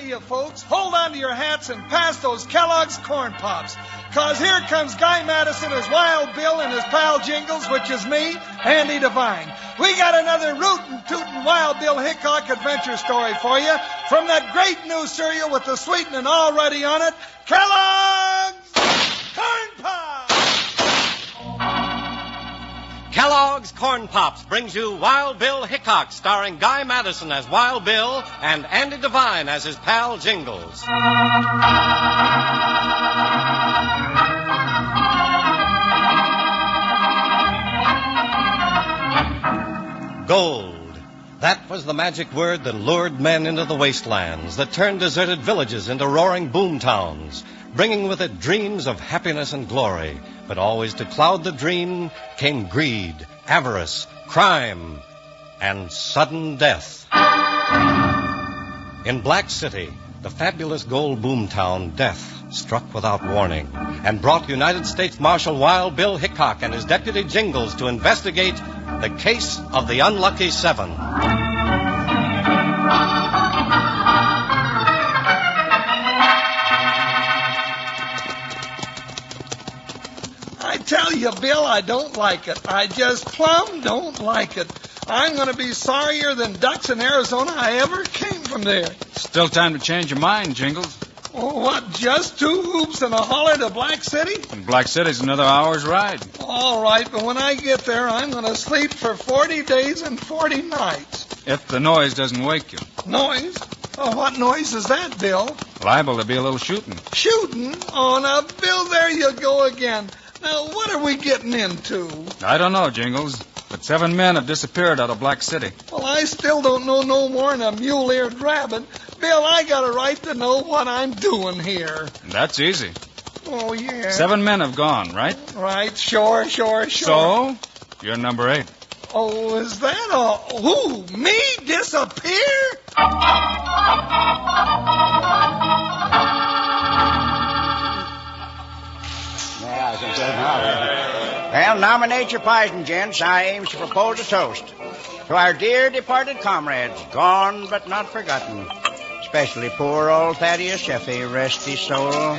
you folks, hold on to your hats and pass those Kellogg's Corn Pops. 'Cause here comes Guy Madison as Wild Bill and his pal Jingles, which is me, Andy Devine. We got another rootin' tootin' Wild Bill Hickock adventure story for you from that great new cereal with the sweetening already on it, Kellogg's Corn Pops! Kellogg's Corn Pops brings you Wild Bill Hickock, starring Guy Madison as Wild Bill and Andy Devine as his pal Jingles. Gold. That was the magic word that lured men into the wastelands, that turned deserted villages into roaring boom towns, bringing with it dreams of happiness and glory. But always to cloud the dream came greed, avarice, crime, and sudden death. In Black City, the fabulous gold boomtown, death struck without warning and brought United States Marshal Wild Bill Hickock and his deputy Jingles to investigate the case of the Unlucky Seven. I tell you, Bill, I don't like it. I just plumb don't like it. I'm going to be sorrier than ducks in Arizona I ever came from there. Still time to change your mind, Jingles. Oh, what, just 2 hoops and a holler to Black City? And Black City's another hour's ride. All right, but when I get there, I'm going to sleep for 40 days and 40 nights. If the noise doesn't wake you. Noise? Oh, what noise is that, Bill? Liable to be a little shooting. Shooting? Oh, now, Bill, there you go again. Now, what are we getting into? I don't know, Jingles, but 7 men have disappeared out of Black City. Well, I still don't know no more than a mule-eared rabbit. Bill, I got a right to know what I'm doing here. That's easy. Oh, yeah. 7 men have gone, right? Right, sure. So, you're number 8. Oh, is that all? Who, me disappear? Well, nominate your poison, gents. I aims to propose a toast to our dear departed comrades, gone but not forgotten. Especially poor old Thaddeus Sheffey, rest his soul.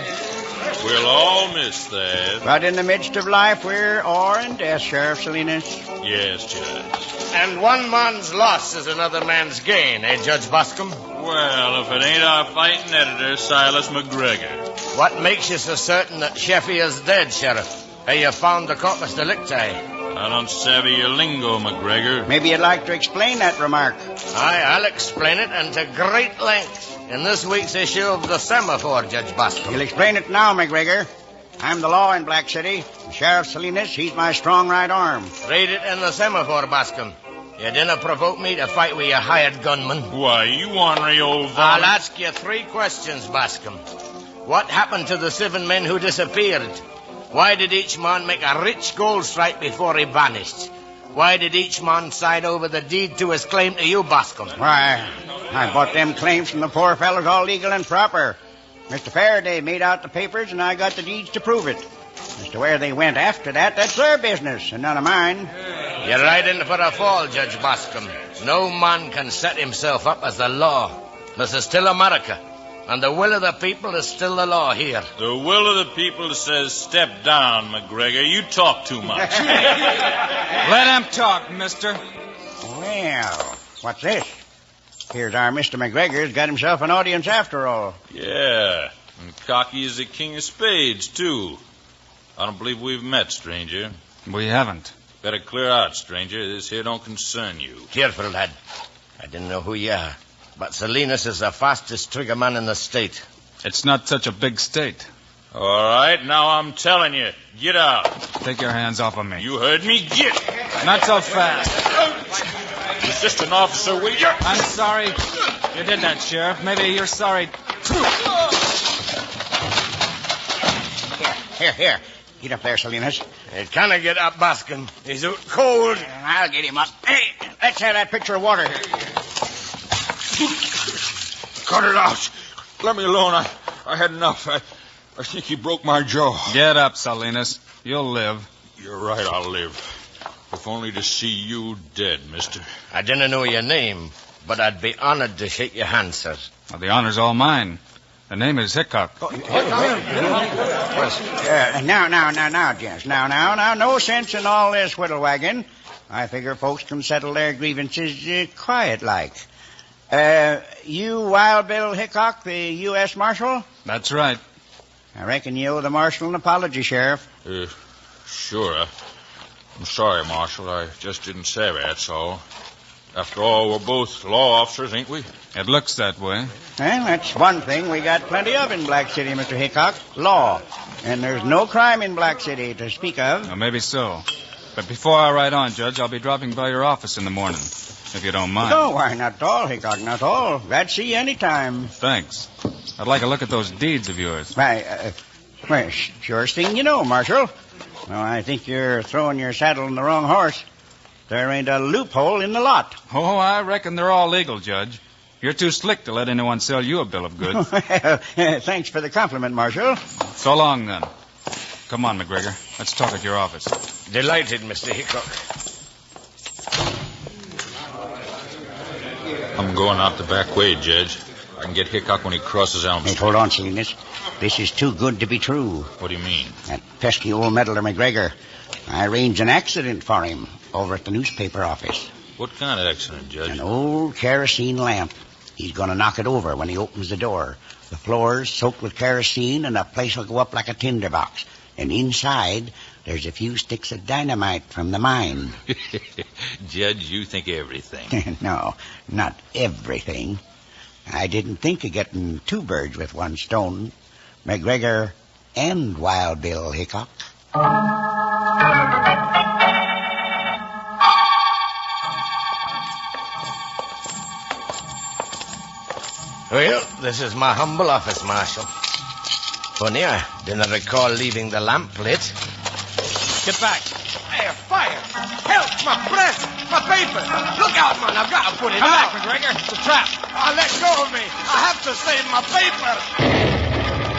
We'll all miss that. But in the midst of life, we're o'er in death, Sheriff Salinas. Yes, Judge. And one man's loss is another man's gain, eh, Judge Boscombe? Well, if it ain't our fighting editor, Silas McGregor. What makes you so certain that Sheffey is dead, Sheriff? Have you found the corpus delicti? I don't savvy your lingo, McGregor. Maybe you'd like to explain that remark. Aye, I'll explain it, and to great length, in this week's issue of the Semaphore, Judge Boscombe. You'll explain it now, McGregor. I'm the law in Black City. Sheriff Salinas, he's my strong right arm. Read it in the Semaphore, Boscombe. You didn't provoke me to fight with your hired gunman. Why, you ornery old I'll ask you 3 questions, Boscombe. What happened to the 7 men who disappeared? Why did each man make a rich gold stripe before he vanished? Why did each man sign over the deed to his claim to you, Boscombe? Why, I bought them claims from the poor fellows all legal and proper. Mr. Faraday made out the papers, and I got the deeds to prove it. As to where they went after that, that's their business, and none of mine. You're riding for a fall, Judge Boscombe. No man can set himself up as the law. This is still America, and the will of the people is still the law here. The will of the people says step down, McGregor. You talk too much. Let him talk, mister. Well, what's this? Here's our Mr. McGregor's got himself an audience after all. Yeah, and cocky is the king of spades, too. I don't believe we've met, stranger. We haven't. Better clear out, stranger. This here don't concern you. Careful, lad. I didn't know who you are, but Salinas is the fastest trigger man in the state. It's not such a big state. All right, now I'm telling you, get out. Take your hands off of me. You heard me, get. Not so fast. He's just an officer, will you? I'm sorry you did that, Sheriff. Maybe you're sorry, too. Here. Get up there, Salinas. He can't get up, Boscombe. He's out cold. I'll get him up. Hey, let's have that pitcher of water here. Cut it out. Let me alone. I had enough. I think he broke my jaw. Get up, Salinas. You'll live. You're right, I'll live. If only to see you dead, mister. I didn't know your name, but I'd be honored to shake your hand, sir. Well, the honor's all mine. The name is Hickock. Now, gents. Now, no sense in all this whittle wagging. I figure folks can settle their grievances quiet-like. You Wild Bill Hickock, the U.S. Marshal? That's right. I reckon you owe the Marshal an apology, Sheriff. Sure. I'm sorry, Marshal. I just didn't say that, so... After all, we're both law officers, ain't we? It looks that way. Well, that's one thing we got plenty of in Black City, Mr. Hickock. Law. And there's no crime in Black City to speak of. Well, maybe so. But before I ride on, Judge, I'll be dropping by your office in the morning, if you don't mind. No, why, not at all, Hickock, not at all. Glad to see you any time. Thanks. I'd like a look at those deeds of yours. Why, surest thing you know, Marshal. Well, I think you're throwing your saddle on the wrong horse. There ain't a loophole in the lot. Oh, I reckon they're all legal, Judge. You're too slick to let anyone sell you a bill of goods. Thanks for the compliment, Marshal. So long, then. Come on, McGregor. Let's talk at your office. Delighted, Mr. Hickok. I'm going out the back way, Judge. I can get Hickok when he crosses Elm Hey, Street. hold on, Salinas. This is too good to be true. What do you mean? That pesky old meddler McGregor. I arranged an accident for him over at the newspaper office. What kind of accident, Judge? An old kerosene lamp. He's going to knock it over when he opens the door. The floor's soaked with kerosene, and the place will go up like a tinderbox. And inside, there's a few sticks of dynamite from the mine. Judge, you think everything. No, not everything. I didn't think of getting two birds with one stone. McGregor and Wild Bill Hickock. Well, this is my humble office, Marshal. Funny, I didn't recall leaving the lamp lit. Get back. Hey, fire! Help! My press! My paper! Look out, man! I've got to put it Come out. back, McGregor. It's a trap. Let go of me! I have to save my paper!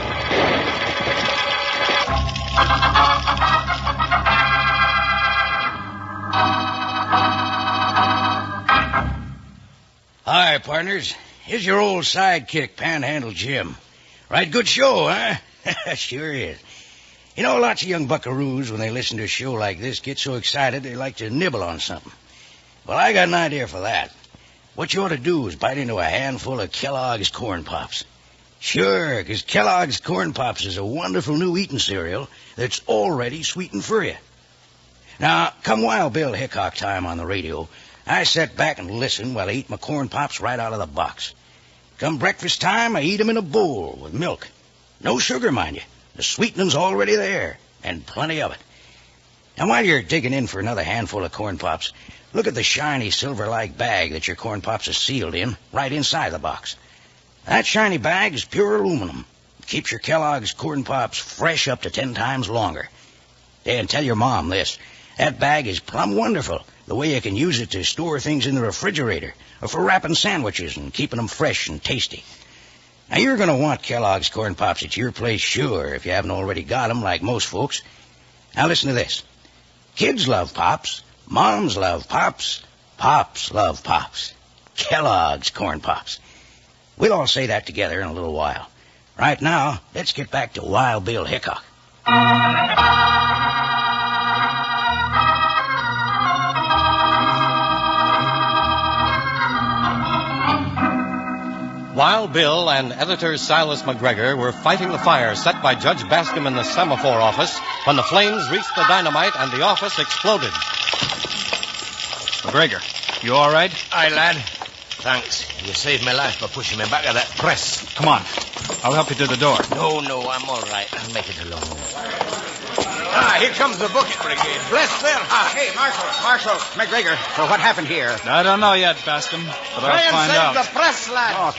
Hi, partners. Here's your old sidekick, Panhandle Jim. Right good show, huh? Sure is. You know, lots of young buckaroos, when they listen to a show like this, get so excited they like to nibble on something. Well, I got an idea for that. What you ought to do is bite into a handful of Kellogg's Corn Pops. Sure, 'cause Kellogg's Corn Pops is a wonderful new eating cereal that's already sweetened for you. Now, come Wild Bill Hickock time on the radio, I sit back and listen while I eat my Corn Pops right out of the box. Come breakfast time, I eat 'em in a bowl with milk. No sugar, mind you. The sweetening's already there, and plenty of it. Now, while you're digging in for another handful of Corn Pops, look at the shiny silver-like bag that your Corn Pops are sealed in, right inside the box. That shiny bag is pure aluminum. It keeps your Kellogg's Corn Pops fresh up to 10 times longer. And tell your mom this. That bag is plumb wonderful, the way you can use it to store things in the refrigerator, or for wrapping sandwiches and keeping them fresh and tasty. Now, you're going to want Kellogg's Corn Pops at your place, sure, if you haven't already got them, like most folks. Now, listen to this. Kids love Pops. Moms love Pops. Pops love Pops. Kellogg's Corn Pops. We'll all say that together in a little while. Right now, let's get back to Wild Bill Hickock. Wild Bill and editor Silas McGregor were fighting the fire set by Judge Bascom in the semaphore office when the flames reached the dynamite and the office exploded. McGregor, you all right? Aye, lad. Thanks. You saved my life by pushing me back of that press. Come on. I'll help you to the door. No, I'm all right. I'll make it alone. Here comes the bucket brigade. Bless their hearts. Hey, Marshal, McGregor. So what happened here? I don't know yet, Bascom, but Try I'll and find save out. the press, lad. Oh,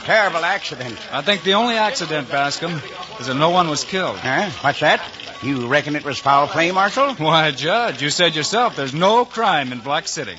terrible accident. I think the only accident, Bascom, is that no one was killed. Huh? What's that? You reckon it was foul play, Marshal? Why, Judge, you said yourself there's no crime in Black City.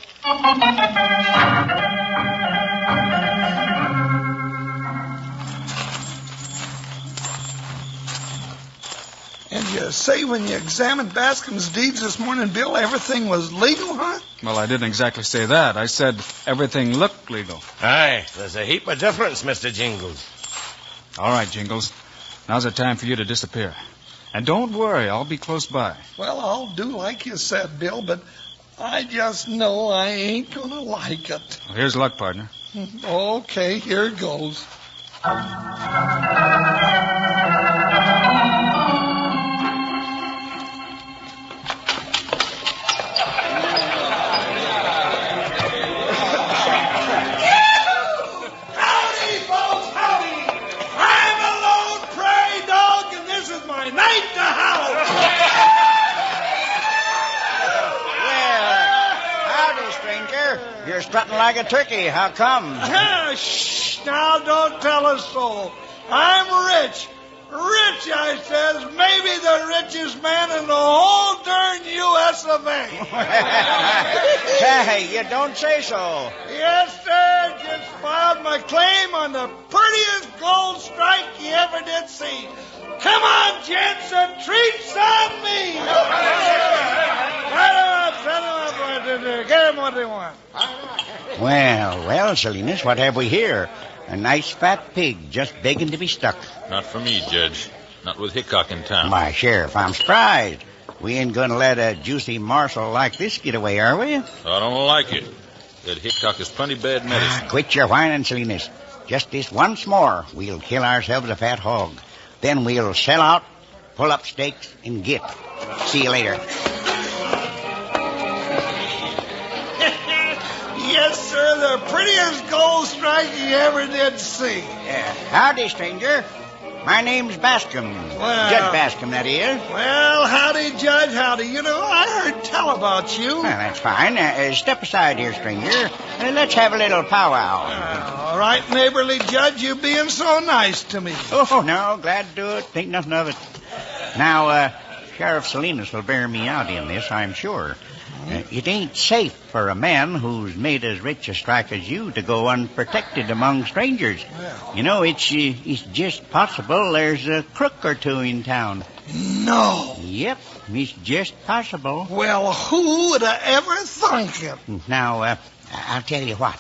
And You say when you examined Bascom's deeds this morning, Bill, everything was legal, huh? Well, I didn't exactly say that. I said everything looked legal. Aye, there's a heap of difference, Mr. Jingles. All right, Jingles. Now's the time for you to disappear. And don't worry, I'll be close by. Well, I'll do like you said, Bill, but I just know I ain't gonna like it. Well, here's luck, partner. Okay, here goes. You're strutting like a turkey. How come? Shh! Now, don't tell us so. I'm rich. Rich, I says. Maybe the richest man in the whole darn U.S. of A. Hey, you don't say so. Yes, sir. Just filed my claim on the prettiest gold strike you ever did see. Come on, gents, and treats on me. Set 'em up. Get 'em what they want. Well, Salinas, what have we here? A nice fat pig just begging to be stuck. Not for me, Judge. Not with Hickock in town. My Sheriff, I'm surprised. We ain't going to let a juicy morsel like this get away, are we? I don't like it. That Hickock is plenty bad medicine. Quit your whining, Salinas. Just this once more, we'll kill ourselves a fat hog. Then we'll sell out, pull up stakes, and get. See you later. Yes, sir, the prettiest gold strike you ever did see. Howdy, stranger. My name's Bascom. Well, Judge Bascom, that is. Well, howdy, Judge, howdy. You know, I heard tell about you. Well, that's fine. Step aside here, stranger. Let's have a little powwow. All right, neighborly Judge, you being so nice to me. Oh, no, glad to do it. Think nothing of it. Now, Sheriff Salinas will bear me out in this, I'm sure. It ain't safe for a man who's made as rich a strike as you to go unprotected among strangers. Well. You know, it's just possible there's a crook or two in town. No. Yep, it's just possible. Well, who would have ever thunk it? Now, I'll tell you what.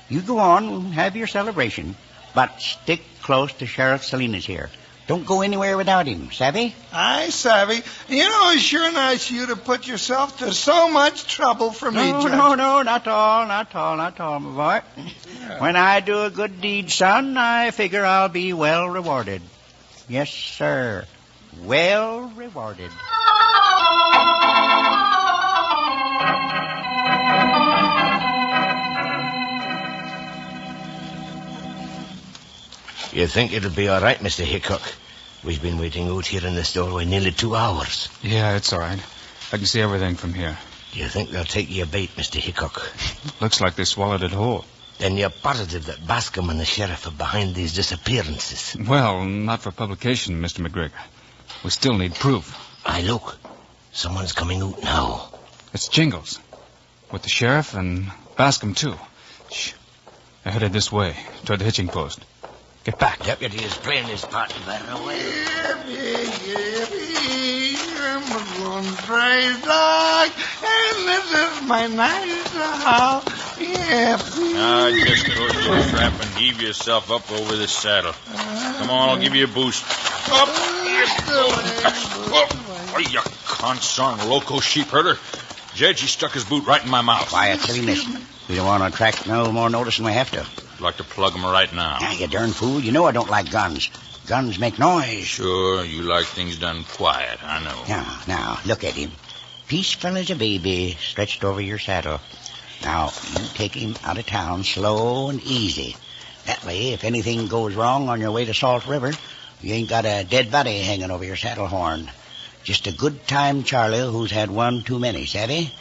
You go on and have your celebration, but stick close to Sheriff Salinas here. Don't go anywhere without him, savvy? Aye, savvy. You know, it's sure nice of you to put yourself to so much trouble for me, Judge. No, not all, my boy. Yeah. When I do a good deed, son, I figure I'll be well rewarded. Yes, sir. Well rewarded. You think it'll be all right, Mr. Hickock? We've been waiting out here in this doorway nearly 2 hours. Yeah, it's all right. I can see everything from here. Do you think they'll take your bait, Mr. Hickock? Looks like they swallowed it whole. Then you're positive that Bascom and the sheriff are behind these disappearances? Well, not for publication, Mr. McGregor. We still need proof. Aye, look. Someone's coming out now. It's Jingles. With the sheriff and Bascom, too. Shh. They're headed this way, toward the hitching post. Get back. Deputy is playing his part very well. Yippee, I'm a lone stray dog, and this is my nice house. Yippee. Now, just close your trap and heave yourself up over this saddle. Come on, I'll give you a boost. Up! Up! Oh, you consarn loco sheep herder. Judge, he stuck his boot right in my mouth. Quiet, silliness. We don't want to attract no more notice than we have to. I'd like to plug him right now. Ah, you darn fool. You know I don't like guns. Guns make noise. Sure, you like things done quiet, I know. Now, look at him. Peaceful as a baby, stretched over your saddle. Now, you take him out of town slow and easy. That way, if anything goes wrong on your way to Salt River, you ain't got a dead body hanging over your saddle horn. Just a good time Charlie who's had one too many, savvy?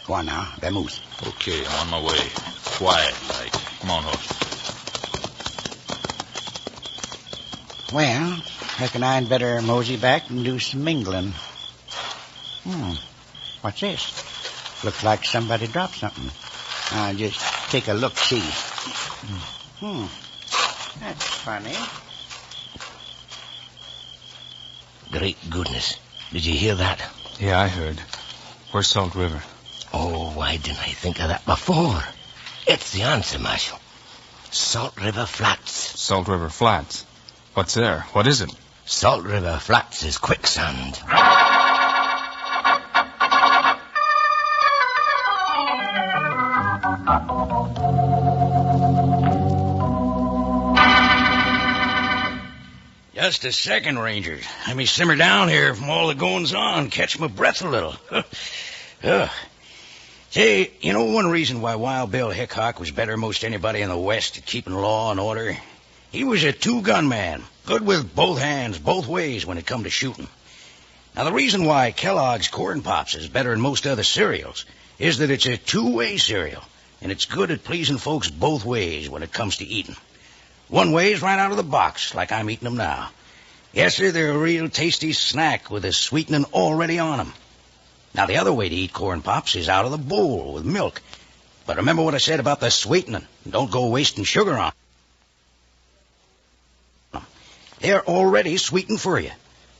Go on now, vamoose. Okay, I'm on my way. Quiet, like. Come on, horse. Well, reckon I'd better mosey back and do some mingling. What's this? Looks like somebody dropped something. I'll just take a look-see. That's funny. Great goodness. Did you hear that? Yeah, I heard. Where's Salt River? Oh, why didn't I think of that before? It's the answer, Marshal. Salt River Flats. Salt River Flats. What's there? What is it? Salt River Flats is quicksand. Just a second, Rangers. Let me simmer down here from all the goings on, catch my breath a little. Say, you know one reason why Wild Bill Hickock was better than most anybody in the West at keeping law and order? He was a two-gun man, good with both hands, both ways when it come to shooting. Now, the reason why Kellogg's Corn Pops is better than most other cereals is that it's a two-way cereal, and it's good at pleasing folks both ways when it comes to eating. One way's right out of the box, like I'm eating them now. Yes, sir, they're a real tasty snack with a sweetening already on them. Now, the other way to eat Corn Pops is out of the bowl with milk. But remember what I said about the sweetening. Don't go wasting sugar on them. They're already sweetened for you.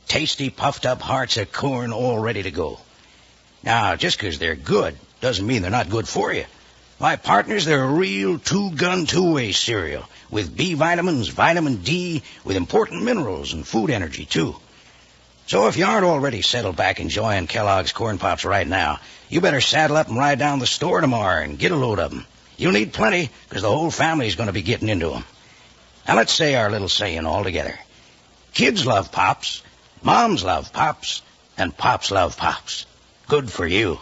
Tasty, puffed-up hearts of corn all ready to go. Now, just 'cause they're good doesn't mean they're not good for you. My partners, they're a real two-gun, two-way cereal with B vitamins, vitamin D, with important minerals and food energy, too. So if you aren't already settled back enjoying Kellogg's Corn Pops right now, you better saddle up and ride down the store tomorrow and get a load of them. You'll need plenty, 'cause the whole family's going to be getting into them. Now let's say our little saying all together. Kids love Pops, moms love Pops, and Pops love Pops. Good for you.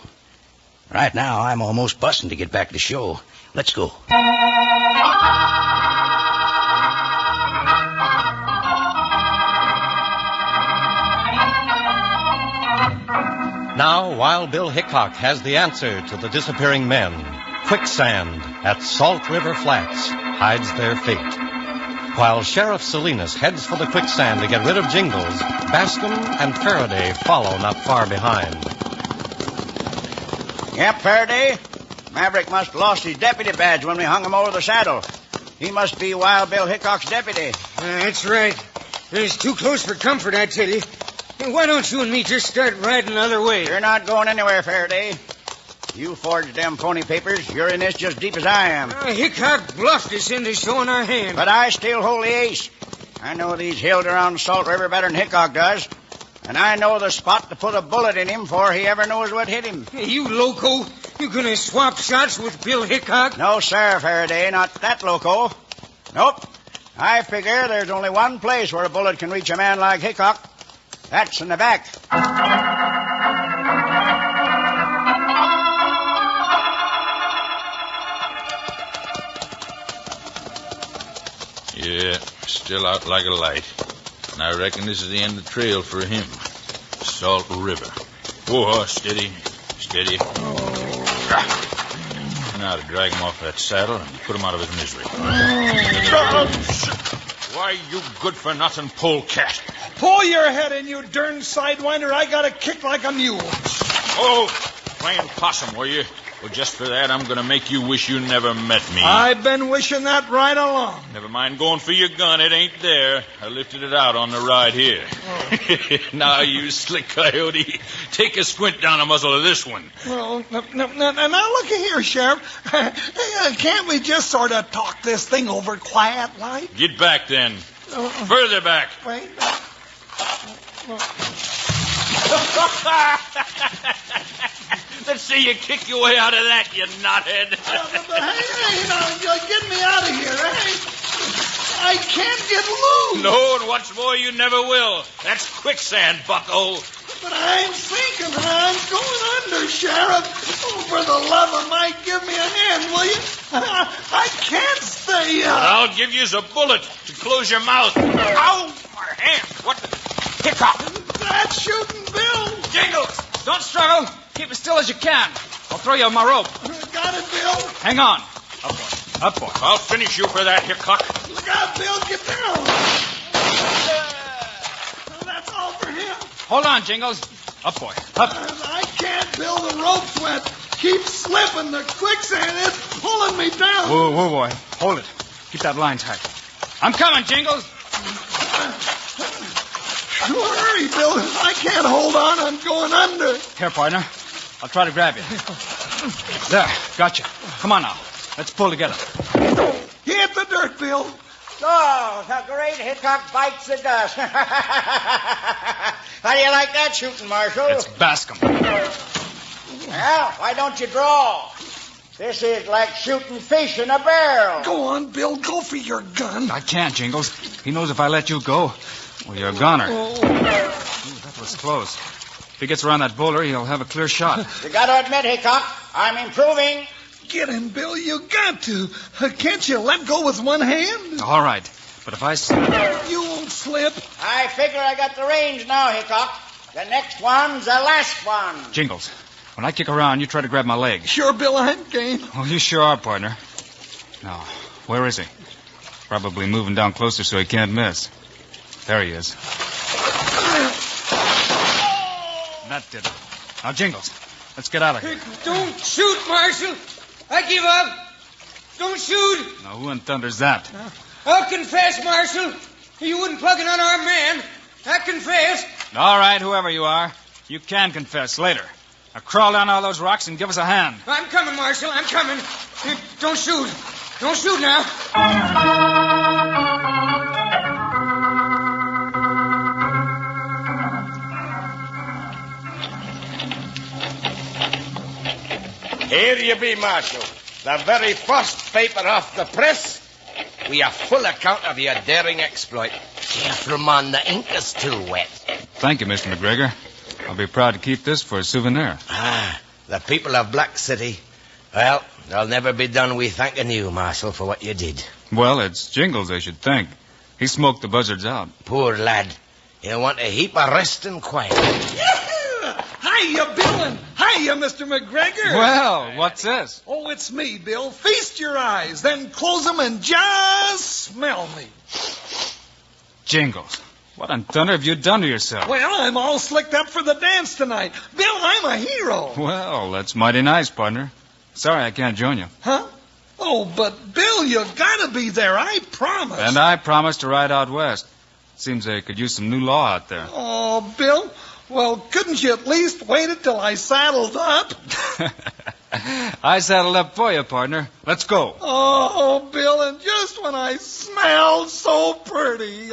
Right now, I'm almost busting to get back to the show. Let's go. Now, Wild Bill Hickock has the answer to the disappearing men. Quicksand at Salt River Flats hides their fate. While Sheriff Salinas heads for the quicksand to get rid of Jingles, Bascom and Faraday follow not far behind. Yep, Faraday. Maverick must have lost his deputy badge when we hung him over the saddle. He must be Wild Bill Hickok's deputy. That's right. It's too close for comfort, I tell you. Why don't you and me just start riding the other way? You're not going anywhere, Faraday. You forged them phony papers. You're in this just deep as I am. Hickock bluffed us into showing our hand. But I still hold the ace. I know these hills around Salt River better than Hickock does. And I know the spot to put a bullet in him before he ever knows what hit him. Hey, you loco. You gonna swap shots with Bill Hickock? No, sir, Faraday. Not that loco. Nope. I figure there's only one place where a bullet can reach a man like Hickock. That's in the back. Yeah, still out like a light. And I reckon this is the end of the trail for him. Salt River. Whoa, steady. Steady. Now to drag him off that saddle and put him out of his misery. Why, you good-for-nothing polecat. Pull your head in, you darn sidewinder. I got a kick like a mule. Oh, playing possum, were you? Well, just for that, I'm going to make you wish you never met me. I've been wishing that right along. Never mind going for your gun. It ain't there. I lifted it out on the ride here. Oh. Now, you slick coyote, take a squint down the muzzle of this one. Well, now look here, Sheriff. Can't we just sort of talk this thing over quiet-like? Get back, then. Further back. Wait. Let's see you kick your way out of that, you knothead. But hey, get me out of here, eh? I can't get loose. No, and what's more, you never will. That's quicksand, bucko. But I'm sinking and I'm going under, Sheriff. Oh, for the love of Mike, give me a hand, will you? I can't stay up. I'll give you a bullet to close your mouth. Ow! My hand. What the... Hickock. That's shooting Bill. Jingles, don't struggle. Keep as still as you can. I'll throw you on my rope. Got it, Bill. Hang on. Up, boy. Up, boy. I'll finish you for that, Hickock. Look out, Bill. Get down. That's all for him. Hold on, Jingles. Up, boy. Up. I can't, Bill. The rope's wet. Keep slipping. The quicksand is pulling me down. Whoa, boy. Hold it. Keep that line tight. I'm coming, Jingles. Hurry, Bill. I can't hold on. I'm going under. Here, partner. I'll try to grab you. There, gotcha. Come on now. Let's pull together. Hit the dirt, Bill. Oh, the great Hickock bites the dust. How do you like that shooting, Marshal? It's Bascom. Well, why don't you draw? This is like shooting fish in a barrel. Go on, Bill. Go for your gun. I can't, Jingles. He knows if I let you go, well, you're a goner. Ooh, that was close. If he gets around that boulder, he'll have a clear shot. You got to admit, Hickock, I'm improving. Get him, Bill. You got to. Can't you let go with one hand? All right. But if I slip... You won't slip. I figure I got the range now, Hickock. The next one's the last one. Jingles, when I kick around, you try to grab my leg. Sure, Bill, I'm game. Oh, you sure are, partner. Now, where is he? Probably moving down closer so he can't miss. There he is. That did it. Now, Jingles, let's get out of here. Don't shoot, Marshal. I give up. Don't shoot. Now, who in thunder's that? I'll confess, Marshal. You wouldn't plug an unarmed man. I confess. All right, whoever you are, you can confess later. Now, crawl down all those rocks and give us a hand. I'm coming, Marshal. I'm coming. Don't shoot. Don't shoot now. Here you be, Marshal. The very first paper off the press. We have full account of your daring exploit. Careful, man, the ink is too wet. Thank you, Mr. McGregor. I'll be proud to keep this for a souvenir. Ah, the people of Black City. Well, they'll never be done with thanking you, Marshal, for what you did. Well, it's Jingles, I should think. He smoked the buzzards out. Poor lad. He'll want a heap of rest and quiet. Hiya, Bill, and hiya, Mr. McGregor. Well, what's this? Oh, it's me, Bill. Feast your eyes, then close them and just smell me. Jingles, what on thunder have you done to yourself? Well, I'm all slicked up for the dance tonight. Bill, I'm a hero. Well, that's mighty nice, partner. Sorry I can't join you. Huh? Oh, but Bill, you gotta be there. I promise. And I promised to ride out west. Seems they could use some new law out there. Oh, Bill, well, couldn't you at least wait until I saddled up? I saddled up for you, partner. Let's go. Oh, Bill, and just when I smelled so pretty.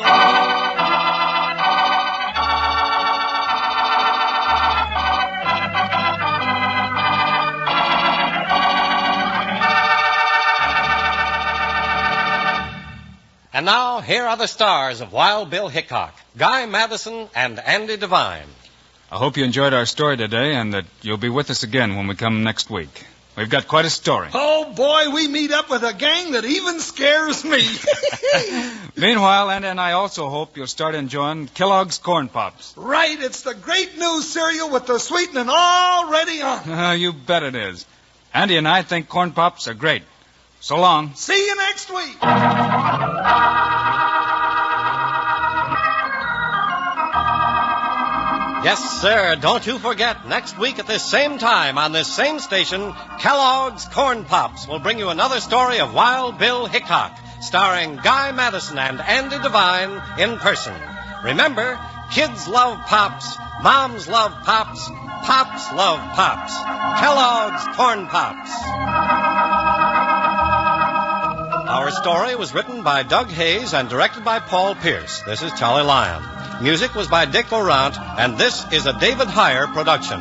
And now, here are the stars of Wild Bill Hickock, Guy Madison and Andy Devine. I hope you enjoyed our story today and that you'll be with us again when we come next week. We've got quite a story. Oh, boy, we meet up with a gang that even scares me. Meanwhile, Andy and I also hope you'll start enjoying Kellogg's Corn Pops. Right, it's the great new cereal with the sweetening already on. You bet it is. Andy and I think Corn Pops are great. So long. See you next week. Yes, sir. Don't you forget, next week at this same time on this same station, Kellogg's Corn Pops will bring you another story of Wild Bill Hickock, starring Guy Madison and Andy Devine in person. Remember, kids love Pops, moms love Pops, Pops love Pops. Kellogg's Corn Pops. Our story was written by Doug Hayes and directed by Paul Pierce. This is Charlie Lyon. Music was by Dick Laurent, and this is a David Heyer production.